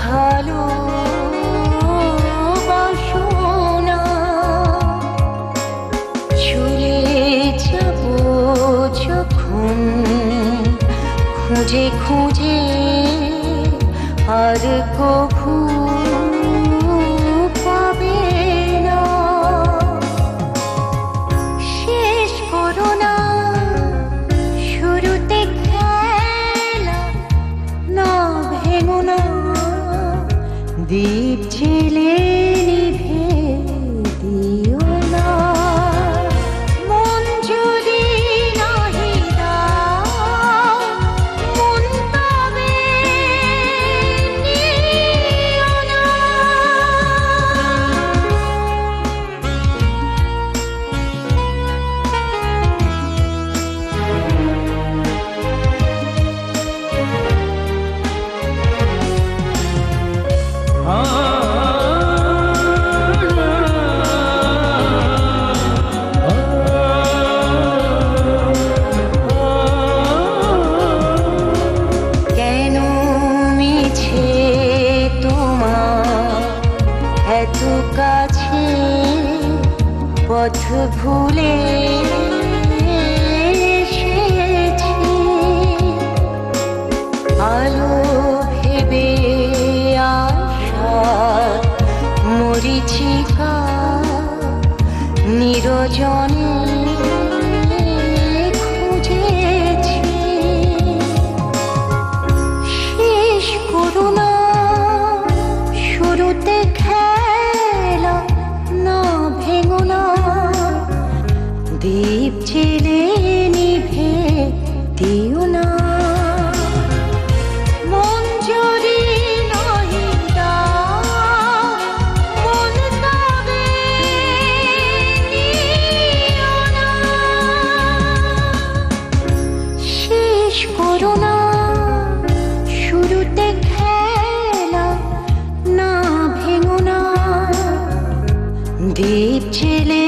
ভালোবাসো না, চলে যাব যখন খুঁজে খুঁজে আর কভু পাবে না। শেষ করো না শুরুতে খেলা, না ভেঙো না দীপ জেলে নিভে দিও না। মন যদি নাহি দাও মন তবে নিও না। কেন মিছে তোমার এত কাছে পথ ভুলে এসেছি, আলো ভেবে আশার মরিচিকা নিরজনে খুঁজেছি। শেষ করো না শুরুতে খেলা, না ভেঙো না দীপ জেলে নিভে দিও না। মন যদি নাহি দাও মন তবে নিও না। শেষ করো না শুরুতে খেলা, না ভেঙো না দীপ জেলে